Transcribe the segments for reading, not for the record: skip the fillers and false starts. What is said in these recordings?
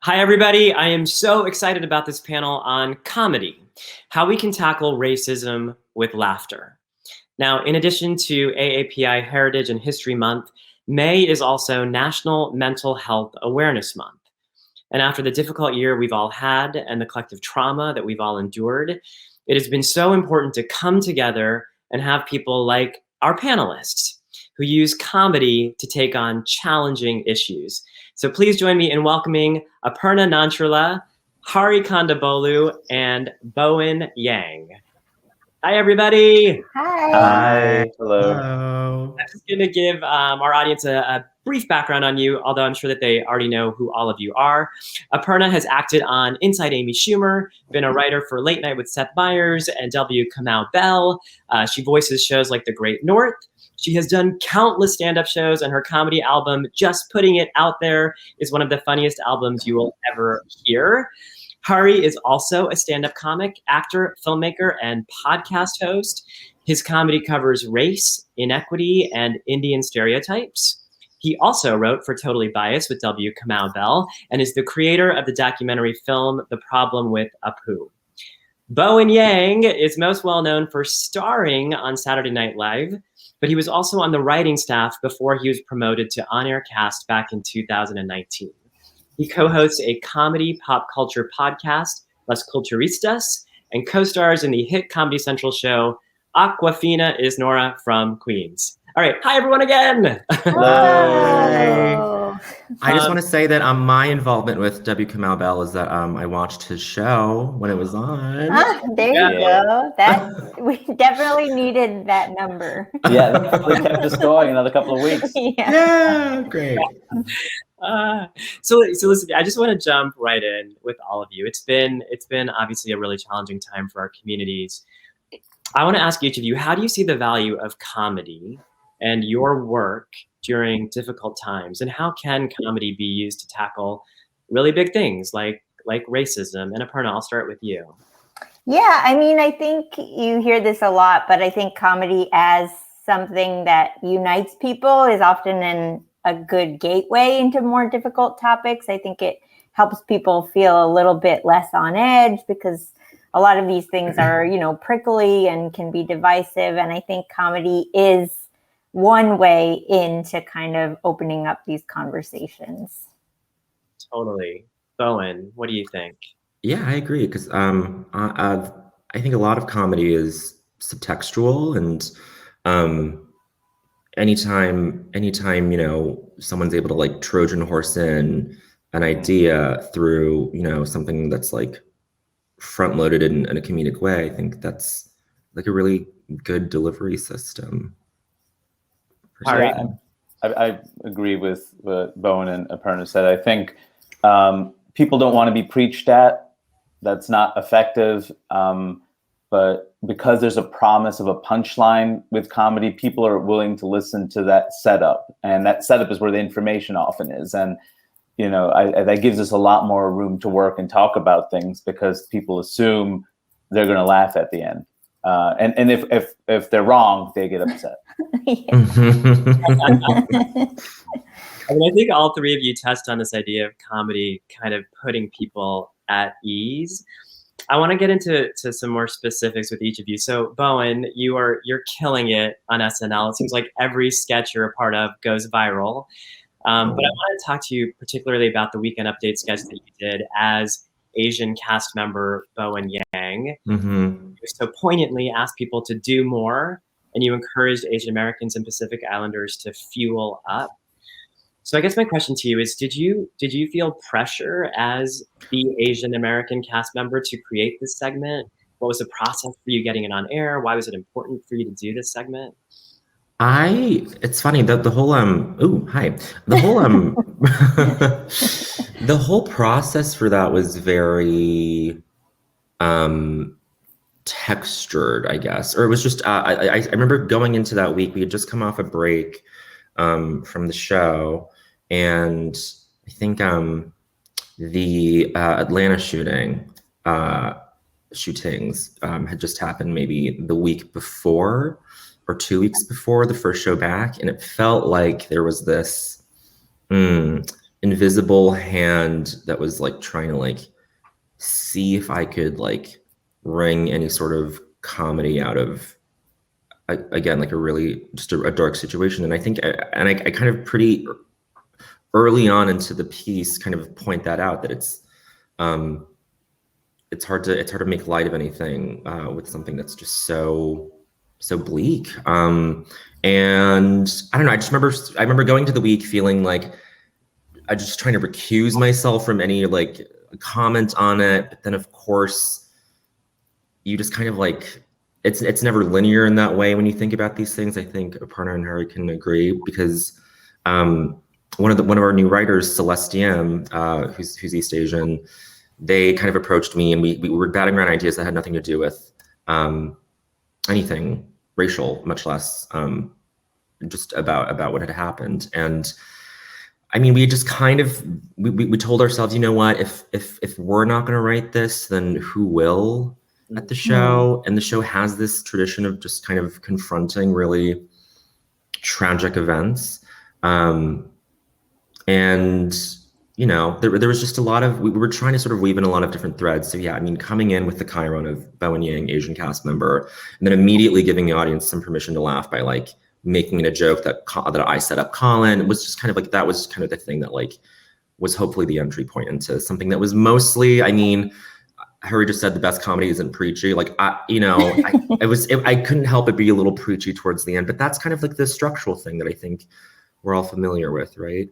Hi, everybody. I am so excited about this panel on comedy, how we can tackle racism with laughter. Now, in addition to AAPI Heritage and History Month, May is also National Mental Health Awareness Month. And after the difficult year we've all had and the collective trauma that we've all endured, it has been so important to come together and have people like our panelists who use comedy to take on challenging issues. So please join me in welcoming Aparna Nancherla, Hari Kondabolu, and Bowen Yang. Hi, everybody. Hi. Hi. Hello. I'm just going to give our audience a brief background on you, although I'm sure that they already know who all of you are. Aparna has acted on Inside Amy Schumer, been a writer for Late Night with Seth Meyers and W. Kamau Bell. She voices shows like The Great North. She has done countless stand-up shows, and her comedy album, Just Putting It Out There, is one of the funniest albums you will ever hear. Hari is also a stand-up comic, actor, filmmaker, and podcast host. His comedy covers race, inequity, and Indian stereotypes. He also wrote for Totally Biased with W. Kamau Bell and is the creator of the documentary film The Problem with Apu. Bowen Yang is most well known for starring on Saturday Night Live, but he was also on the writing staff before he was promoted to on-air cast back in 2019. He co-hosts a comedy pop culture podcast, Las Culturistas, and co-stars in the hit Comedy Central show, Aquafina is Nora from Queens. All right, hi everyone again. Hello. I just want to say that my involvement with W. Kamau Bell is that I watched his show when it was on. There you go. That we definitely needed that number. Yeah, that definitely kept us going another couple of weeks. Yeah, great. So listen, I just want to jump right in with all of you. It's been obviously a really challenging time for our communities. I want to ask each of you, how do you see the value of comedy and your work during difficult times? And how can comedy be used to tackle really big things like racism? And Aparna, I'll start with you. Yeah, I mean, I think you hear this a lot, but I think comedy as something that unites people is often a good gateway into more difficult topics. I think it helps people feel a little bit less on edge because a lot of these things are, prickly and can be divisive. And I think comedy is one way into kind of opening up these conversations. Totally. Bowen, what do you think? Yeah, I agree because I think a lot of comedy is subtextual, and anytime someone's able to like Trojan horse in an idea through something that's like front loaded in a comedic way, I think that's like a really good delivery system. Yeah, I agree with what Bowen and Aparna said. I think people don't want to be preached at. That's not effective. But because there's a promise of a punchline with comedy, people are willing to listen to that setup. And that setup is where the information often is. And that gives us a lot more room to work and talk about things because people assume they're going to laugh at the end. And if they're wrong, they get upset. I mean, I think all three of you touched on this idea of comedy kind of putting people at ease. I want to get into some more specifics with each of you. So Bowen, you're killing it on SNL. It seems like every sketch you're a part of goes viral. But I want to talk to you particularly about the Weekend Update sketch that you did as Asian cast member Bowen Yang. You so poignantly asked people to do more, and you encouraged Asian Americans and Pacific Islanders to fuel up. So I guess my question to you is, did you feel pressure as the Asian American cast member to create this segment? What was the process for you getting it on air? Why was it important for you to do this segment? It's funny that the whole the whole process for that was very textured, I guess, or it was just I remember going into that week. We had just come off a break from the show, and I think the Atlanta shootings had just happened maybe the week before or 2 weeks before the first show back, and it felt like there was this invisible hand that was like trying to like see if I could like wring any sort of comedy out of, again, like a really just a dark situation. And I think, and I kind of pretty early on into the piece kind of point that out, that it's hard to make light of anything with something that's just so bleak. And I don't know, I remember going to the week feeling like I just trying to recuse myself from any like comment on it. But then of course you just kind of like, it's never linear in that way when you think about these things. I think Aparna and Harry can agree, because one of our new writers, Celestine, who's East Asian, they kind of approached me, and we were batting around ideas that had nothing to do with anything racial, much less just about what had happened. And I mean, we just kind of we told ourselves, you know what, if we're not going to write this, then who will at the show? And the show has this tradition of just kind of confronting really tragic events. And you know, there was just a lot of, we were trying to sort of weave in a lot of different threads. So yeah, I mean, coming in with the Chiron of Bowen Yang, Asian cast member, and then immediately giving the audience some permission to laugh by like making it a joke that I set up Colin. It was just kind of like, that was kind of the thing that like was hopefully the entry point into something that was mostly, I mean, Harry just said the best comedy isn't preachy. Like, I couldn't help but be a little preachy towards the end, but that's kind of like the structural thing that I think we're all familiar with, right?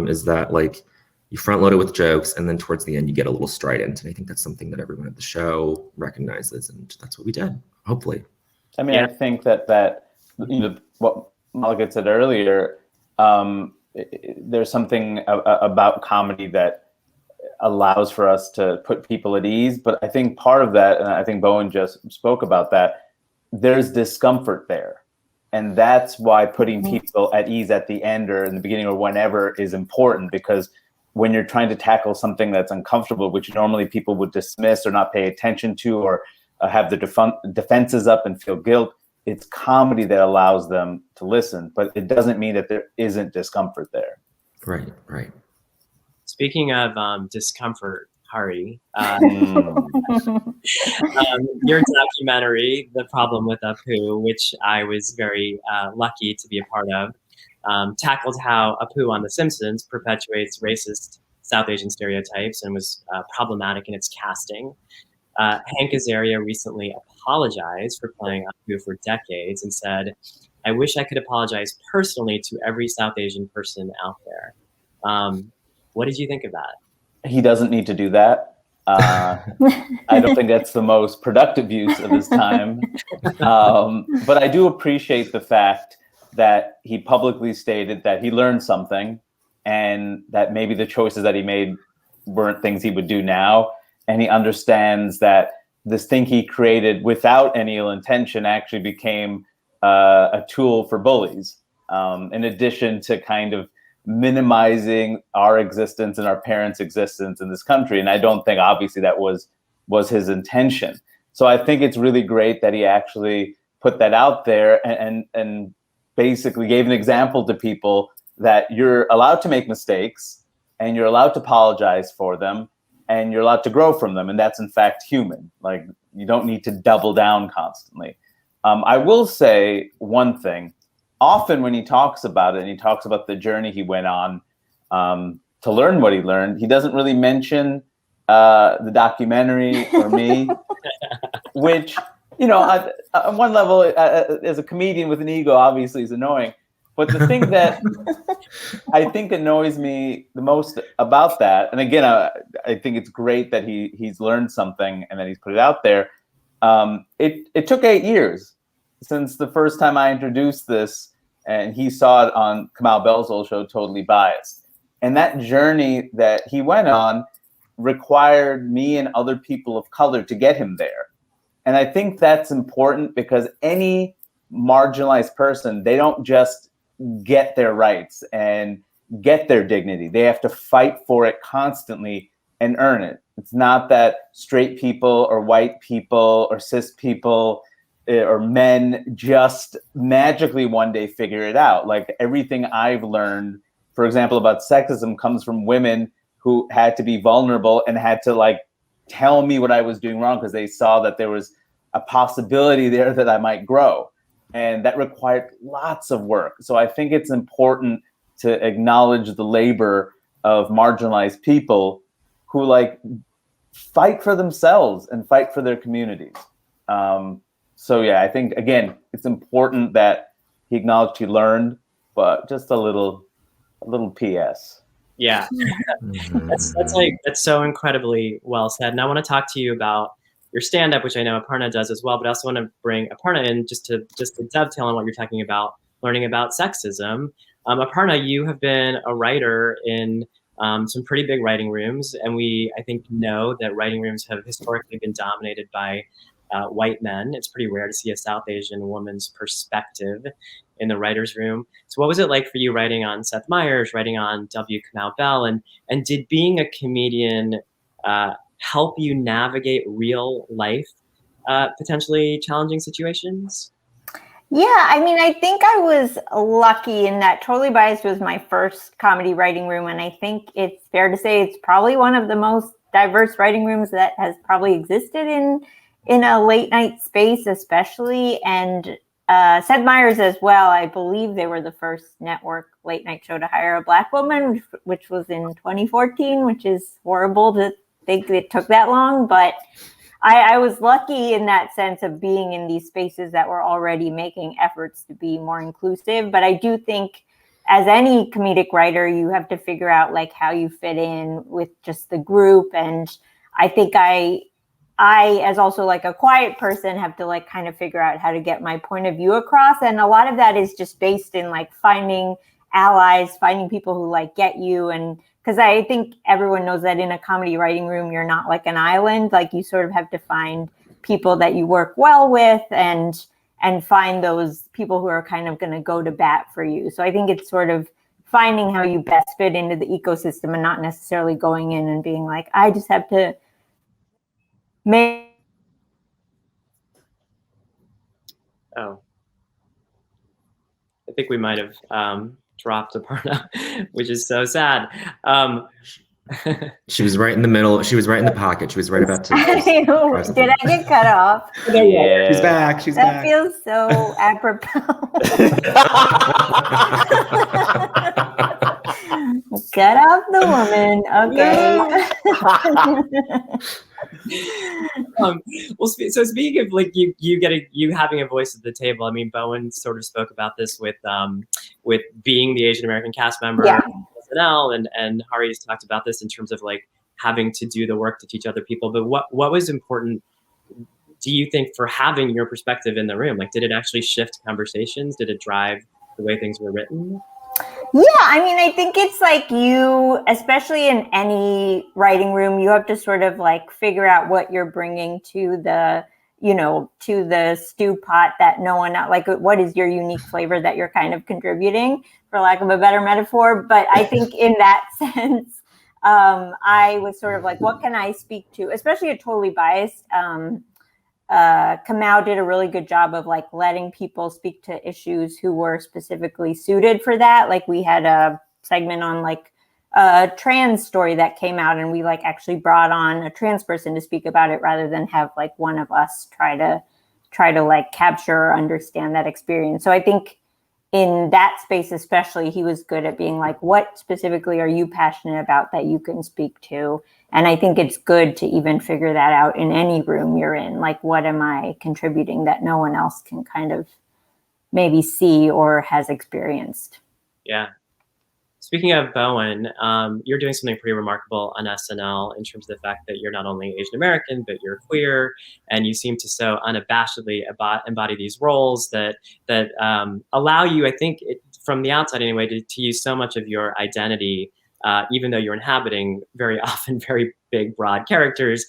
Is that like, you front load it with jokes, and then towards the end you get a little strident. And I think that's something that everyone at the show recognizes, and that's what we did, hopefully. I mean, yeah. I think that you know, what Malika said earlier, there's something about comedy that allows for us to put people at ease. But I think part of that, and I think Bowen just spoke about that, there's discomfort there. And that's why putting people at ease at the end or in the beginning or whenever is important, because when you're trying to tackle something that's uncomfortable, which normally people would dismiss or not pay attention to, or have the defenses up and feel guilt, it's comedy that allows them to listen. But it doesn't mean that there isn't discomfort there. Right, right. Speaking of discomfort, Hari, your documentary, The Problem with Apu, which I was very lucky to be a part of, tackled how Apu on The Simpsons perpetuates racist South Asian stereotypes and was problematic in its casting. Hank Azaria recently apologized for playing Apu for decades and said, "I wish I could apologize personally to every South Asian person out there." What did you think of that? He doesn't need to do that. I don't think that's the most productive use of his time. But I do appreciate the fact that he publicly stated that he learned something, and that maybe the choices that he made weren't things he would do now. And he understands that this thing he created without any ill intention actually became a tool for bullies, in addition to kind of minimizing our existence and our parents' existence in this country. And I don't think obviously that was his intention. So I think it's really great that he actually put that out there and basically gave an example to people that you're allowed to make mistakes, and you're allowed to apologize for them, and you're allowed to grow from them. And that's in fact human. Like, you don't need to double down constantly. I will say one thing. Often when he talks about it, and he talks about the journey he went on to learn what he learned, he doesn't really mention the documentary or me, which, you know, on one level, as a comedian with an ego, obviously is annoying. But the thing that I think annoys me the most about that, and again, I think it's great that he's learned something and that he's put it out there. It took 8 years since the first time I introduced this, and he saw it on Kamal Bell's old show, Totally Biased. And that journey that he went on required me and other people of color to get him there. And I think that's important, because any marginalized person, they don't just get their rights and get their dignity. They have to fight for it constantly and earn it. It's not that straight people or white people or cis people or men just magically one day figure it out. Like, everything I've learned for example, about sexism comes from women who had to be vulnerable and had to like tell me what I was doing wrong because they saw that there was a possibility there that I might grow. And that required lots of work. So I think it's important to acknowledge the labor of marginalized people who like fight for themselves and fight for their communities. So yeah, I think again, it's important that he acknowledged he learned, but just a little PS. Yeah, that's so incredibly well said. And I want to talk to you about your stand-up, which I know Aparna does as well, but I also want to bring Aparna in just to dovetail on what you're talking about, learning about sexism. Aparna, you have been a writer in some pretty big writing rooms, and I think know that writing rooms have historically been dominated by white men. It's pretty rare to see a South Asian woman's perspective in the writer's room. So what was it like for you writing on Seth Meyers, writing on W. Kamau Bell, and did being a comedian help you navigate real life, potentially challenging situations? Yeah, I mean, I think I was lucky in that Totally Biased was my first comedy writing room. And I think it's fair to say it's probably one of the most diverse writing rooms that has probably existed in a late night space, especially. And Seth Meyers as well. I believe they were the first network late night show to hire a Black woman, which was in 2014, which is horrible to think it took that long. But I was lucky in that sense of being in these spaces that were already making efforts to be more inclusive. But I do think as any comedic writer, you have to figure out like how you fit in with just the group. And I think I as also like a quiet person have to like kind of figure out how to get my point of view across. And a lot of that is just based in like finding allies, finding people who like get you. And because I think everyone knows that in a comedy writing room, you're not like an island. Like you sort of have to find people that you work well with and find those people who are kind of going to go to bat for you. So I think it's sort of finding how you best fit into the ecosystem and not necessarily going in and being like, I just have to make. Oh, I think we might have dropped Aparna, which is so sad. She was right in the middle. She was right in the pocket. She was right about to. Did I get cut off? Yeah. She's back. She's that back. Feels so apropos. Cut off the woman. Okay. Well, so speaking of like you having a voice at the table, I mean, Bowen sort of spoke about this with being the Asian American cast member Yeah. of SNL, and Hari's talked about this in terms of like having to do the work to teach other people. But what was important, do you think, for having your perspective in the room? Like, did it actually shift conversations? Did it drive the way things were written? Yeah, I mean, I think it's like you, especially in any writing room, you have to sort of like figure out what you're bringing to the, to the stew pot that no one, like what is your unique flavor that you're kind of contributing, for lack of a better metaphor. But I think in that sense, I was sort of like, what can I speak to, especially a Totally Biased. Kamau did a really good job of like letting people speak to issues who were specifically suited for that. Like we had a segment on like a trans story that came out, and we like actually brought on a trans person to speak about it rather than have like one of us try to like capture or understand that experience. So I think in that space especially, he was good at being like, what specifically are you passionate about that you can speak to? And I think it's good to even figure that out in any room you're in. Like, what am I contributing that no one else can kind of maybe see or has experienced? Yeah. Speaking of Bowen, you're doing something pretty remarkable on SNL in terms of the fact that you're not only Asian American, but you're queer, and you seem to so unabashedly embody these roles that allow you, I think, from the outside anyway, to use so much of your identity, even though you're inhabiting very often very big, broad characters.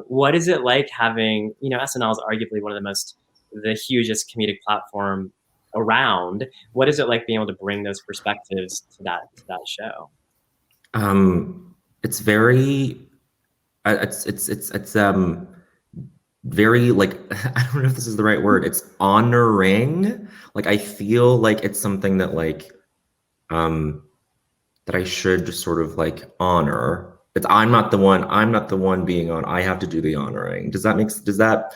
What is it like having, SNL is arguably one of the hugest comedic platform around. What is it like being able to bring those perspectives to that show? It's very, it's very like, I don't know if this is the right word. It's honoring. Like, I feel like it's something that like, that I should just sort of like honor. It's I'm not the one being on. I have to do the honoring. Does that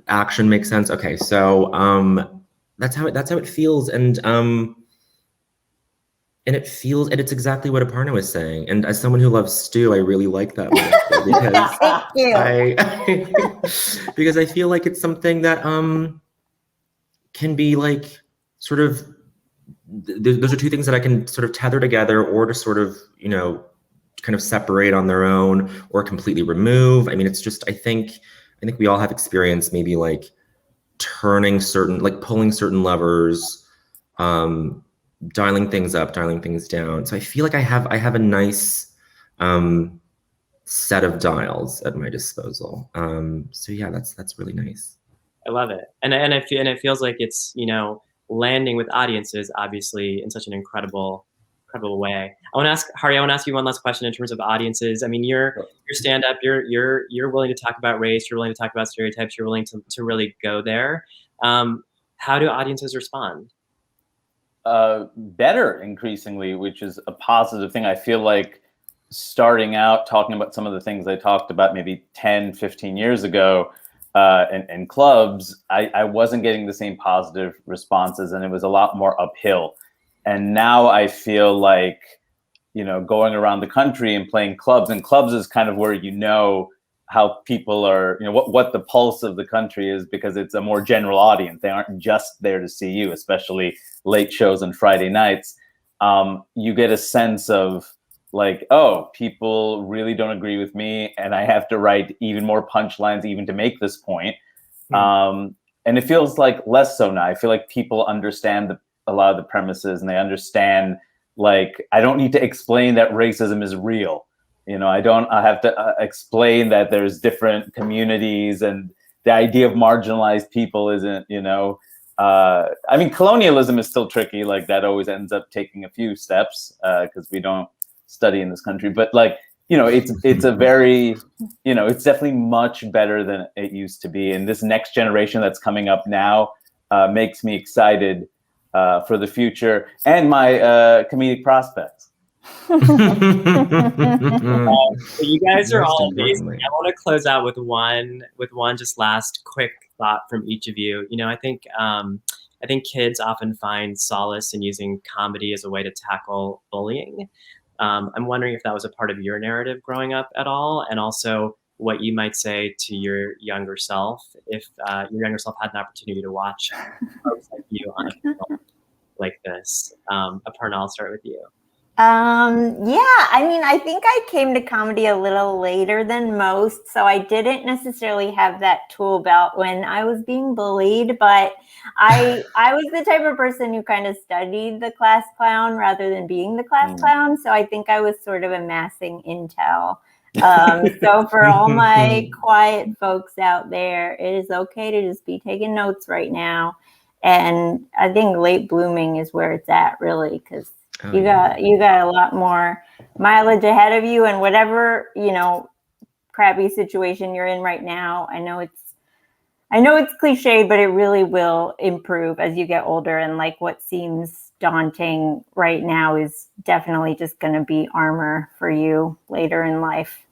action make sense? Okay, so that's how it feels, and it's exactly what Aparna was saying. And as someone who loves stew, I really like that metaphor because I feel like it's something that can be like sort of, those are two things that I can sort of tether together, or to sort of, kind of separate on their own or completely remove. I mean, it's just, I think we all have experience, maybe like pulling certain levers, dialing things up, dialing things down. So I feel like I have a nice set of dials at my disposal. So yeah, that's really nice. I love it, and it feels like it's landing with audiences, obviously, in such an incredible way. I want to ask you one last question in terms of audiences. I mean, your stand-up, you're willing to talk about race, you're willing to talk about stereotypes, you're willing to really go there. How do audiences respond? Better, increasingly, which is a positive thing. I feel like starting out talking about some of the things I talked about maybe 10, 15 years ago in clubs, I wasn't getting the same positive responses, and it was a lot more uphill. And now I feel like, going around the country and playing clubs, and clubs is kind of where how people are, what the pulse of the country is, because it's a more general audience. They aren't just there to see you, especially late shows on Friday nights. You get a sense of like, oh, people really don't agree with me, and I have to write even more punchlines even to make this point. And it feels like less so now. I feel like people understand a lot of the premises, and they understand, like, I don't need to explain that racism is real. I have to explain that there's different communities, and the idea of marginalized people isn't, I mean, colonialism is still tricky. Like, that always ends up taking a few steps because we don't study in this country. But like, it's a very, it's definitely much better than it used to be. And this next generation that's coming up now makes me excited for the future and my comedic prospects. So you guys are all amazing. I want to close out with one just last quick thought from each of you. I think kids often find solace in using comedy as a way to tackle bullying. I'm wondering if that was a part of your narrative growing up at all, and also what you might say to your younger self if your younger self had an opportunity to watch folks like you on a film like this. Aparna, I'll start with you. I mean, I think I came to comedy a little later than most, so I didn't necessarily have that tool belt when I was being bullied, but I was the type of person who kind of studied the class clown rather than being the class clown, so I think I was sort of amassing intel. So for all my quiet folks out there, it is okay to just be taking notes right now. And I think late blooming is where it's at, really, because you got a lot more mileage ahead of you, and whatever, crappy situation you're in right now, I know it's cliched, but it really will improve as you get older. And like, what seems daunting right now is definitely just going to be armor for you later in life.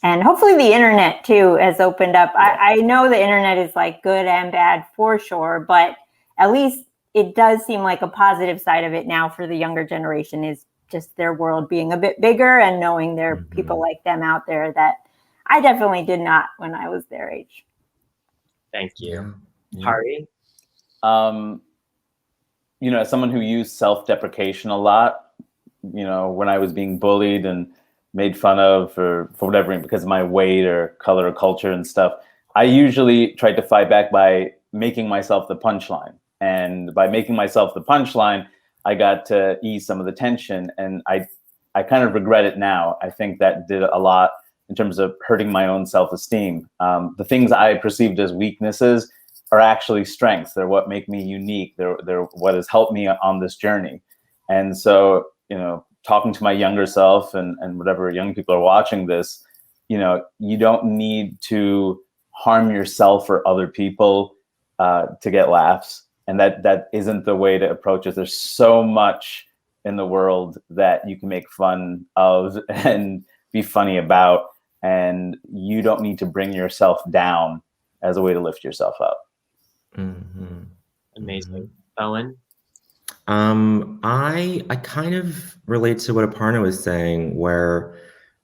And hopefully the internet too has opened up. I know the internet is like good and bad for sure, but at least it does seem like a positive side of it now for the younger generation is just their world being a bit bigger and knowing there are people like them out there that I definitely did not when I was their age. Thank you. Hari? As someone who used self-deprecation a lot, when I was being bullied and made fun of for whatever reason, because of my weight or color or culture and stuff, I usually tried to fight back by making myself the punchline. And by making myself the punchline, I got to ease some of the tension. And I kind of regret it now. I think that did a lot in terms of hurting my own self-esteem. The things I perceived as weaknesses are actually strengths. They're what make me unique. They're what has helped me on this journey. And so, talking to my younger self and whatever young people are watching this, you don't need to harm yourself or other people to get laughs. And that isn't the way to approach it. There's so much in the world that you can make fun of and be funny about, and you don't need to bring yourself down as a way to lift yourself up. Mm-hmm. Amazing. Bowen? I kind of relate to what Aparna was saying, where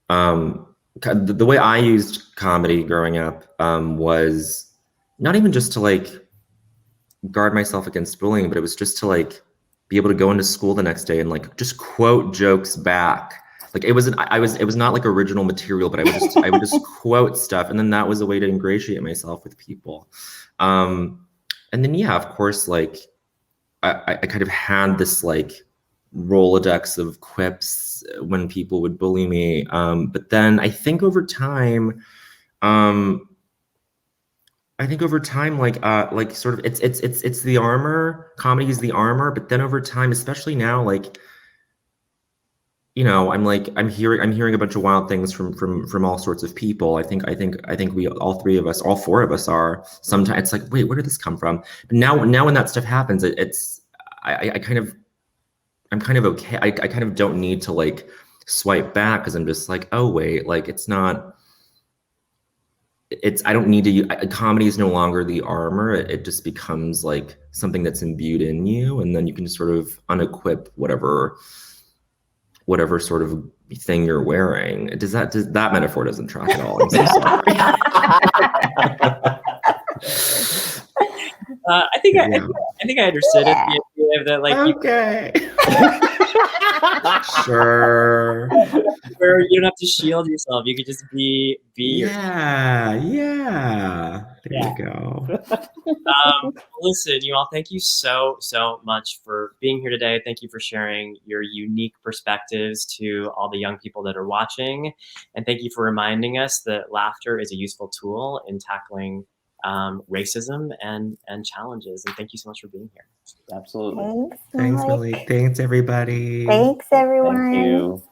the way I used comedy growing up was not even just to like guard myself against bullying, but it was just to like be able to go into school the next day and like just quote jokes back. Like it was not like original material, but I would just quote stuff, and then that was a way to ingratiate myself with people. And then yeah, of course, like I kind of had this like Rolodex of quips when people would bully me. But then I think over time, like sort of it's the armor. Comedy is the armor, but then over time, especially now, like, you know, I'm hearing a bunch of wild things from all sorts of people. I think we all four of us are. Sometimes it's like, wait, where did this come from? But now when that stuff happens, I'm kind of okay. I kind of don't need to like swipe back because I'm just like, oh wait, like I don't need to. Comedy is no longer the armor. It just becomes like something that's imbued in you, and then you can just sort of unequip whatever sort of thing you're wearing. That metaphor doesn't track at all. I'm so sorry. I think I understood it. The idea of that, like, okay. Sure. Where you don't have to shield yourself. You could just be yeah. There you go. Listen, you all, thank you so much for being here today. Thank you for sharing your unique perspectives to all the young people that are watching, and thank you for reminding us that laughter is a useful tool in tackling racism and challenges. And thank you so much for being here. Absolutely. Thanks, Malik. Thanks, everybody. Thanks, everyone. Thank you.